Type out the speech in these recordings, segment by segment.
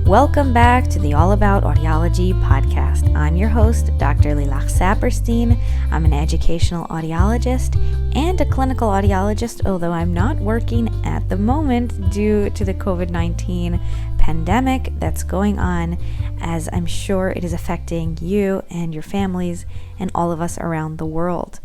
Welcome back to the About Audiology podcast. I'm your host, Dr. Lilach Saperstein. I'm an educational audiologist and a clinical audiologist, although I'm not working at the moment due to the COVID-19 pandemic that's going on, as I'm sure it is affecting you and your families and all of us around the world.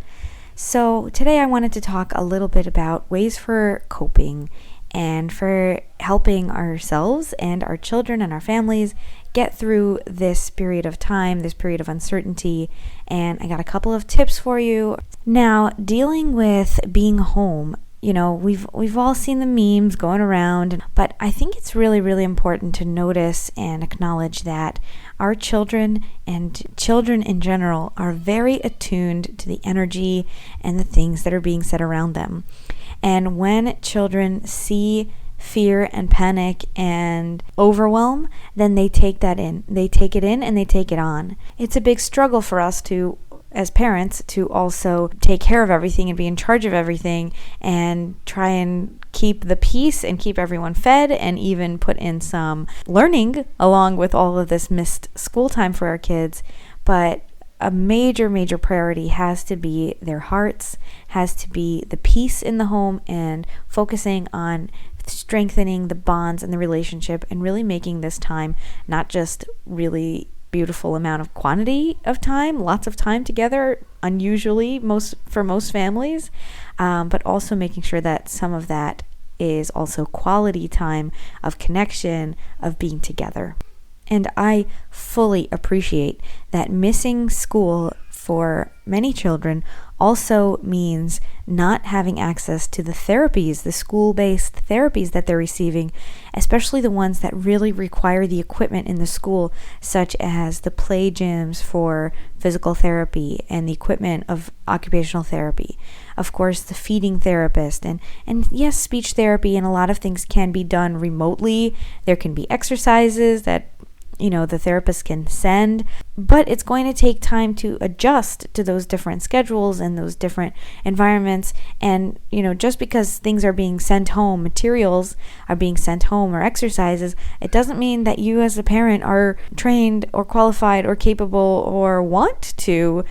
So today I wanted to talk a little bit about ways for coping and for helping ourselves and our children and our families get through this period of time, this period of uncertainty. And I got a couple of tips for you. Now, dealing with being home, we've all seen the memes going around, but I think it's really, really important to notice and acknowledge that our children and children in general are very attuned to the energy and the things that are being said around them. And when children see fear and panic and overwhelm, then they take that in. They take it in and they take it on. It's a big struggle for us as parents to also take care of everything and be in charge of everything and try and keep the peace and keep everyone fed and even put in some learning along with all of this missed school time for our kids. But a major, major priority has to be their hearts, has to be the peace in the home and focusing on strengthening the bonds and the relationship and really making this time not just really beautiful amount of quantity of time, lots of time together, unusually for most families, but also making sure that some of that is also quality time of connection, of being together. And I fully appreciate that missing school for many children also means not having access to the therapies, the school-based therapies that they're receiving, especially the ones that really require the equipment in the school, such as the play gyms for physical therapy and the equipment of occupational therapy. Of course, the feeding therapist and yes, speech therapy, and a lot of things can be done remotely. There can be exercises that the therapist can send, but it's going to take time to adjust to those different schedules and those different environments. And, just because things are being sent home, materials are being sent home or exercises, it doesn't mean that you as a parent are trained or qualified or capable or want to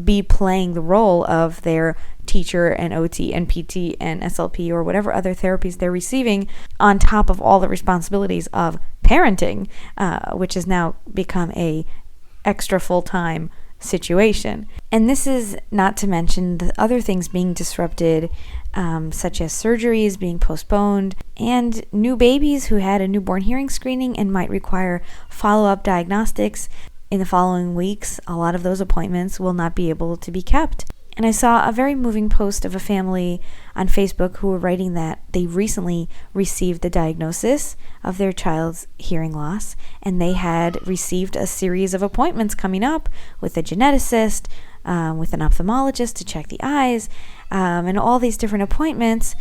be playing the role of their teacher and OT and PT and SLP or whatever other therapies they're receiving on top of all the responsibilities of parenting, which has now become a extra full-time situation. And this is not to mention the other things being disrupted, such as surgeries being postponed and new babies who had a newborn hearing screening and might require follow-up diagnostics in the following weeks. A lot of those appointments will not be able to be kept. And I saw a very moving post of a family on Facebook who were writing that they recently received the diagnosis of their child's hearing loss, and they had received a series of appointments coming up with a geneticist, with an ophthalmologist to check the eyes, and all these different appointments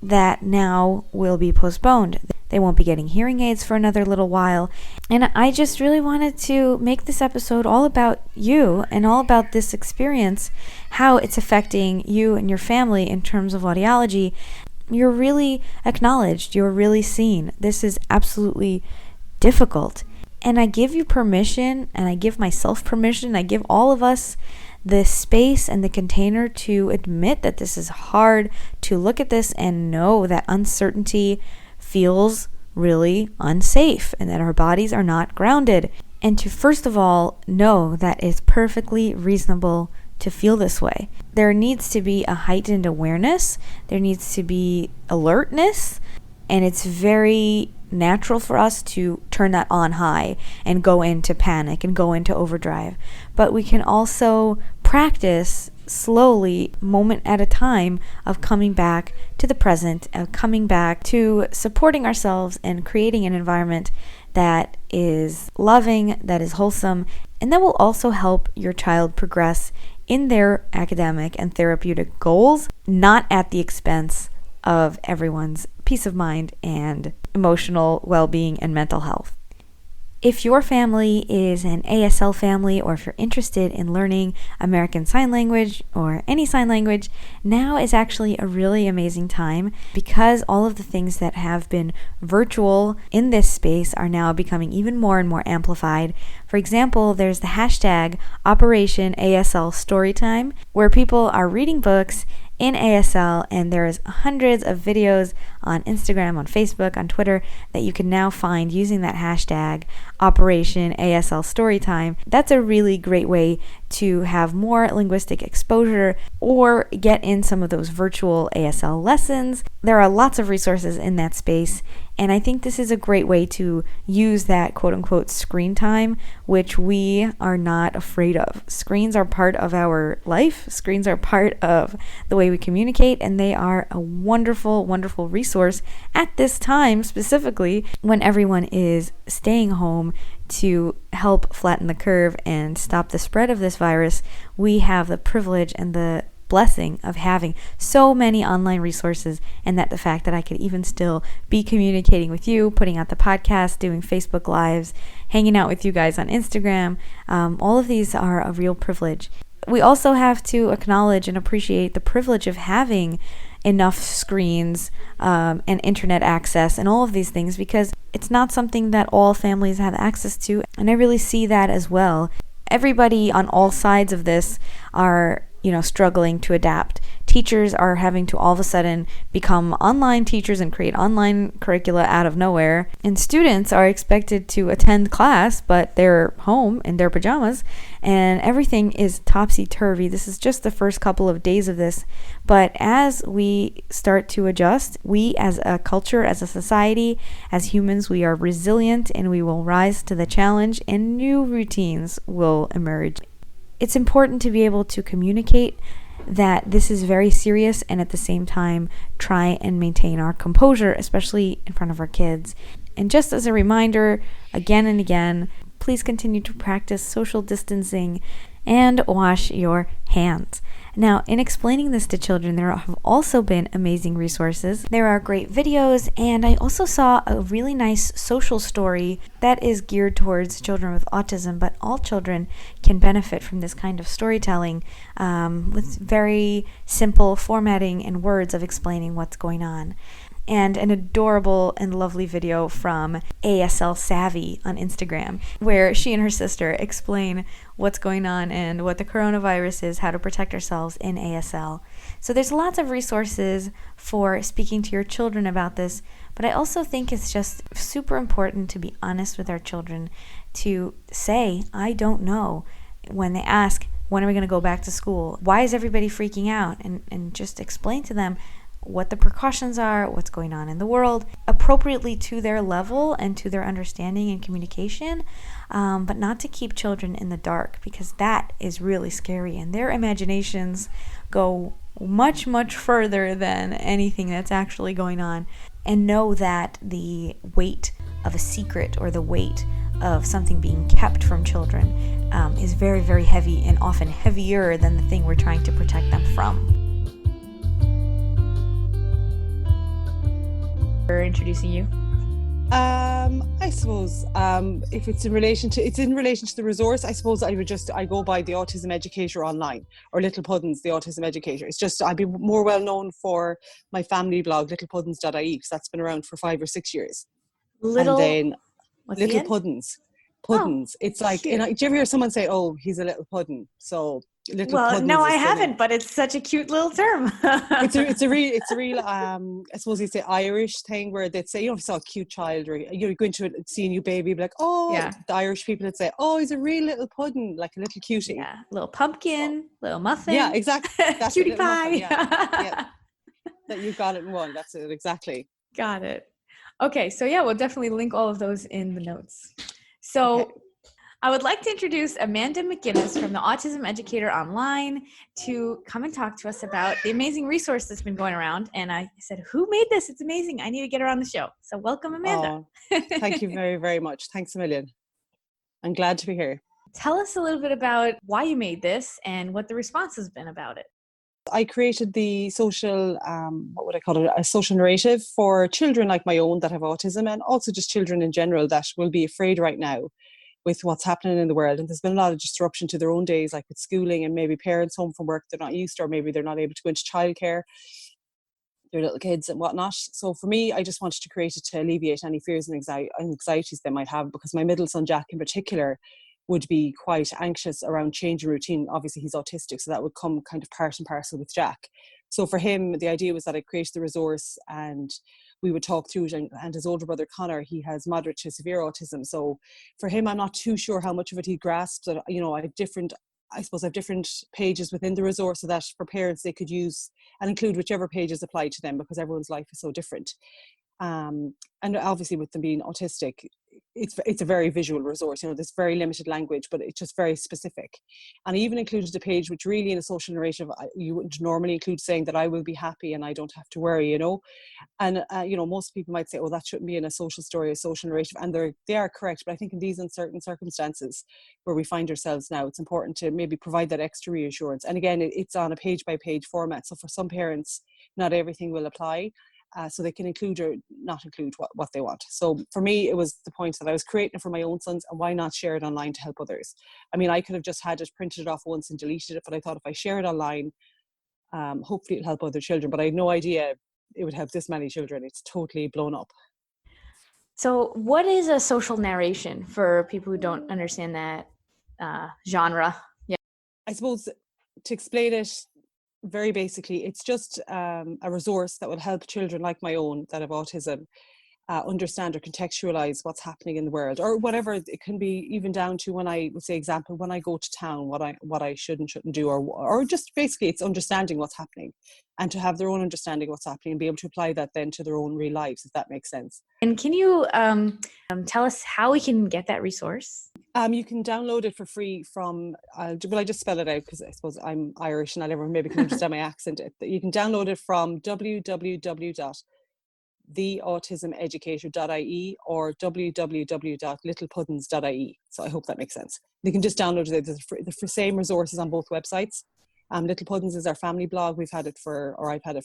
that now will be postponed. They won't be getting hearing aids for another little while. And I just really wanted to make this episode all about you and all about this experience, how it's affecting you and your family in terms of audiology. You're really acknowledged. You're really seen. This is absolutely difficult. And I give you permission, and I give myself permission. I give all of us the space and the container to admit that this is hard, to look at this and know that uncertainty feels really unsafe and that our bodies are not grounded. And to first of all know that it's perfectly reasonable to feel this way. There needs to be a heightened awareness. There needs to be alertness. And it's very natural for us to turn that on high and go into panic and go into overdrive. But we can also practice slowly, moment at a time, of coming back to the present, of coming back to supporting ourselves and creating an environment that is loving, that is wholesome, and that will also help your child progress in their academic and therapeutic goals, not at the expense of everyone's peace of mind and emotional well-being and mental health. If your family is an ASL family, or if you're interested in learning American Sign Language or any sign language, now is actually a really amazing time, because all of the things that have been virtual in this space are now becoming even more and more amplified. For example, there's the hashtag Operation ASL Storytime, where people are reading books in ASL, and there's hundreds of videos on Instagram, on Facebook, on Twitter that you can now find using that hashtag Operation ASL Storytime. That's a really great way to have more linguistic exposure or get in some of those virtual ASL lessons. There are lots of resources in that space, and I think this is a great way to use that quote-unquote screen time, which we are not afraid of. Screens are part of our life. Screens are part of the way we communicate, and they are a wonderful, wonderful resource at this time, specifically when everyone is staying home to help flatten the curve and stop the spread of this virus. We have the privilege and the blessing of having so many online resources, and that the fact that I could even still be communicating with you, putting out the podcast, doing Facebook Lives, hanging out with you guys on Instagram, all of these are a real privilege. We also have to acknowledge and appreciate the privilege of having enough screens and internet access and all of these things, because it's not something that all families have access to, and I really see that as well. Everybody on all sides of this are struggling to adapt. Teachers are having to all of a sudden become online teachers and create online curricula out of nowhere. And students are expected to attend class, but they're home in their pajamas, and everything is topsy-turvy. This is just the first couple of days of this. But as we start to adjust, we as a culture, as a society, as humans, we are resilient, and we will rise to the challenge, and new routines will emerge. It's important to be able to communicate that this is very serious, and at the same time try and maintain our composure, especially in front of our kids. And just as a reminder, again and again, please continue to practice social distancing and wash your hands. Now, in explaining this to children, there have also been amazing resources. There are great videos, and I also saw a really nice social story that is geared towards children with autism, but all children can benefit from this kind of storytelling with very simple formatting and words of explaining what's going on. And an adorable and lovely video from ASL Savvy on Instagram, where she and her sister explain what's going on and what the coronavirus is, how to protect ourselves in ASL. So there's lots of resources for speaking to your children about this, but I also think it's just super important to be honest with our children, to say, I don't know, when they ask, when are we going to go back to school? Why is everybody freaking out? And just explain to them what the precautions are, what's going on in the world, appropriately to their level and to their understanding and communication, but not to keep children in the dark, because that is really scary, and their imaginations go much, much further than anything that's actually going on. And know that the weight of a secret, or the weight of something being kept from children, is very, very heavy, and often heavier than the thing we're trying to protect them from. For introducing you? I suppose if it's in relation to the resource, I suppose I go by the Autism Educator online, or Little Puddins, the Autism Educator. It's just I'd be more well known for my family blog, littlepuddins.ie, because that's been around for 5 or 6 years. Little, and then what's Little the Puddins. Oh, it's like, do you ever hear someone say, "Oh, he's a little puddin"? So Little well, Puddins. no, I haven't, but it's such a cute little term. It's a real I suppose it's an Irish thing, where they'd say, if you saw a cute child, or you're going to see a new baby, be like, oh, yeah. The Irish people would say, oh, he's a real little puddin, like a little cutie. Yeah, little pumpkin, little muffin. Yeah, exactly. That's Cutie little pie. Muffin, yeah. That you've got it in one. That's it, exactly. Got it. Okay, so yeah, we'll definitely link all of those in the notes. So okay. I would like to introduce Amanda Mc Guinness from the Autism Educator Online to come and talk to us about the amazing resource that's been going around. And I said, who made this? It's amazing. I need to get her on the show. So welcome, Amanda. Oh, thank you very, very much. Thanks a million. I'm glad to be here. Tell us a little bit about why you made this and what the response has been about it. I created the social, what would I call it, a social narrative for children like my own that have autism, and also just children in general that will be afraid right now with what's happening in the world. And there's been a lot of disruption to their own days, like with schooling, and maybe parents home from work they're not used to, or maybe they're not able to go into childcare, their little kids and whatnot. So for me, I just wanted to create it to alleviate any fears and anxieties they might have, because my middle son, Jack, in particular, would be quite anxious around change in routine. Obviously, he's autistic, so that would come kind of part and parcel with Jack. So for him, the idea was that I created the resource and we would talk through it. And his older brother, Connor, he has moderate to severe autism. So for him, I'm not too sure how much of it he grasps. You know, I have different pages within the resource so that for parents they could use and include whichever pages apply to them, because everyone's life is so different. And obviously with them being autistic, it's a very visual resource. You know, there's very limited language, but it's just very specific. And I even included a page which really in a social narrative you wouldn't normally include, saying that I will be happy and I don't have to worry, you know. And you know, most people might say, oh, that shouldn't be in a social story, a social narrative, and they are correct. But I think in these uncertain circumstances where we find ourselves now, it's important to maybe provide that extra reassurance. And again, it's on a page by page format, so for some parents not everything will apply. So they can include or not include what they want. So for me, it was the point that I was creating it for my own sons, and why not share it online to help others? I mean, I could have just had it, printed it off once and deleted it, but I thought if I share it online, hopefully it'll help other children. But I had no idea it would help this many children. It's totally blown up. So what is a social narration for people who don't understand that genre? Yeah. I suppose to explain it very basically, it's just a resource that will help children like my own that have autism understand or contextualize what's happening in the world, or whatever. It can be even down to, when I would say example, when I go to town, what I should and shouldn't do, or just basically it's understanding what's happening and to have their own understanding of what's happening and be able to apply that then to their own real lives, if that makes sense. And can you tell us how we can get that resource? You can download it for free from, will I just spell it out because I suppose I'm Irish and everyone maybe can understand my accent. You can download it from www.theautismeducator.ie or www.littlepuddins.ie. So I hope that makes sense. You can just download it. The same resources on both websites. Little Puddins is our family blog. I've had it for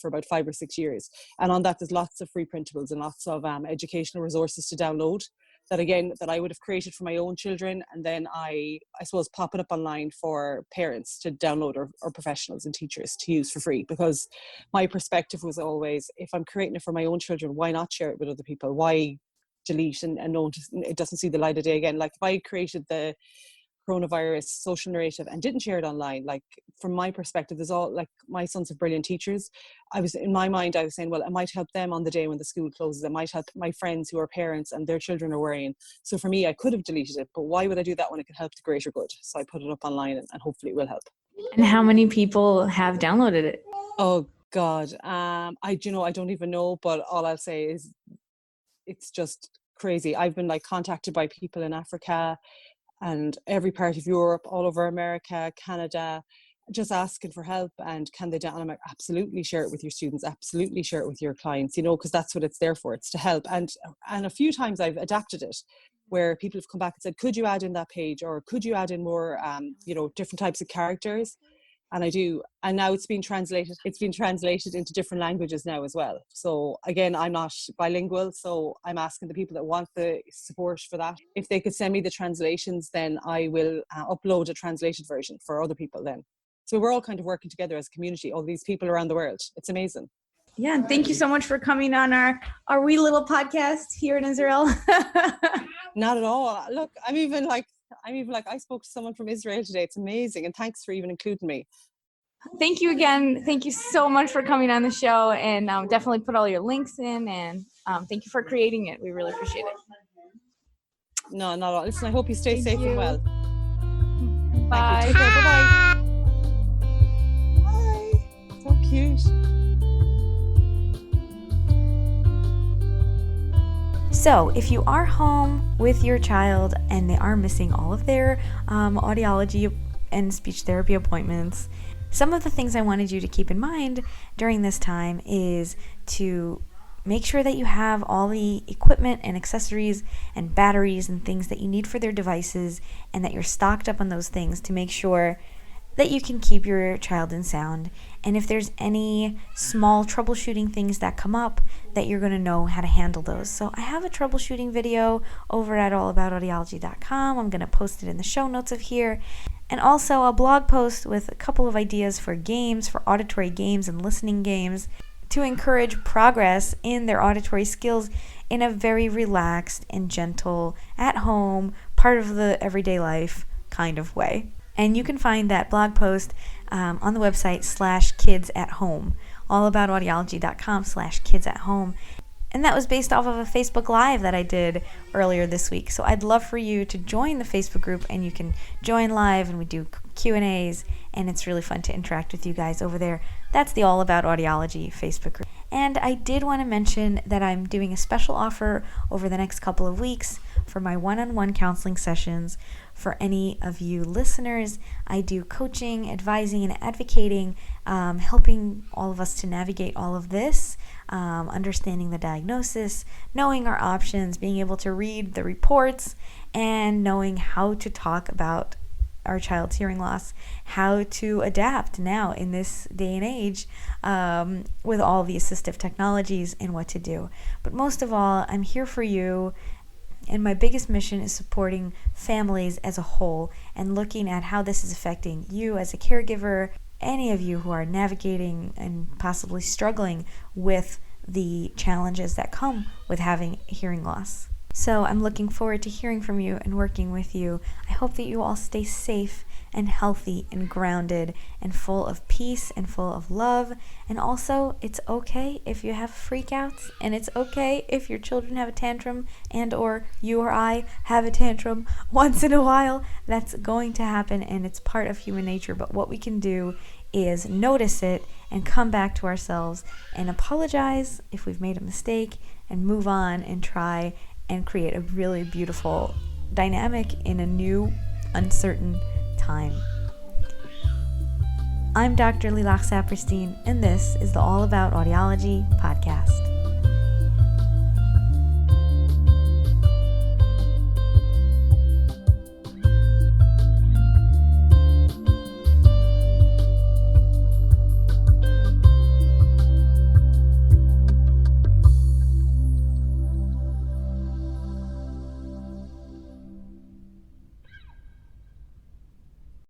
about 5 or 6 years. And on that, there's lots of free printables and lots of educational resources to download that I would have created for my own children. And then I suppose pop it up online for parents to download, or professionals and teachers to use for free. Because my perspective was always, if I'm creating it for my own children, why not share it with other people? Why delete and know it doesn't see the light of day again? Like if I created the coronavirus social narrative and didn't share it online, like from my perspective, there's all, like, my sons have brilliant teachers. In my mind I was saying, well, it might help them on the day when the school closes. It might help my friends who are parents and their children are worrying. So for me, I could have deleted it, but why would I do that when it could help the greater good? So I put it up online and hopefully it will help. And how many people have downloaded it? Oh God, I don't even know, but all I'll say is it's just crazy. I've been contacted by people in Africa and every part of Europe, all over America, Canada, just asking for help and can they down? And I'm like, absolutely share it with your students, absolutely share it with your clients, because that's what it's there for. It's to help. And a few times I've adapted it where people have come back and said, could you add in that page, or could you add in more, different types of characters? And I do. And now it's been translated into different languages now as well. So again, I'm not bilingual, so I'm asking the people that want the support for that, if they could send me the translations, then I will upload a translated version for other people then. So we're all kind of working together as a community, all these people around the world. It's amazing. Yeah, and thank you so much for coming on our wee little podcast here in Israel. Not at all. Look, I'm even like, I spoke to someone from Israel today. It's amazing. And thanks for even including me. Thank you again. Thank you so much for coming on the show, and definitely put all your links in, and thank you for creating it. We really appreciate it. No, not at all. Listen, I hope you stay safe and well. Bye. Take care. Bye-bye. Bye. So cute. So if you are home with your child and they are missing all of their audiology and speech therapy appointments, some of the things I wanted you to keep in mind during this time is to make sure that you have all the equipment and accessories and batteries and things that you need for their devices, and that you're stocked up on those things to make sure that you can keep your child in sound. And if there's any small troubleshooting things that come up, that you're going to know how to handle those. So I have a troubleshooting video over at allaboutaudiology.com. I'm going to post it in the show notes of here. And also a blog post with a couple of ideas for games, for auditory games and listening games, to encourage progress in their auditory skills in a very relaxed and gentle, at home, part of the everyday life kind of way. And you can find that blog post on the website /kidsathome, allaboutaudiology.com/kidsathome. And that was based off of a Facebook Live that I did earlier this week. So I'd love for you to join the Facebook group, and you can join live, and we do Q&As, and it's really fun to interact with you guys over there. That's the All About Audiology Facebook group. And I did want to mention that I'm doing a special offer over the next couple of weeks for my one-on-one counseling sessions. For any of you listeners, I do coaching, advising, and advocating, helping all of us to navigate all of this, understanding the diagnosis, knowing our options, being able to read the reports, and knowing how to talk about our child's hearing loss, how to adapt now in this day and age with all the assistive technologies and what to do. But most of all, I'm here for you. And my biggest mission is supporting families as a whole and looking at how this is affecting you as a caregiver, any of you who are navigating and possibly struggling with the challenges that come with having hearing loss. So I'm looking forward to hearing from you and working with you. I hope that you all stay safe and healthy and grounded and full of peace and full of love. And also, it's okay if you have freakouts, and it's okay if your children have a tantrum and or you or I have a tantrum once in a while. That's going to happen, and it's part of human nature. But what we can do is notice it and come back to ourselves and apologize if we've made a mistake and move on and try and create a really beautiful dynamic in a new, uncertain time. I'm Dr. Lilach Saperstein, and this is the All About Audiology podcast.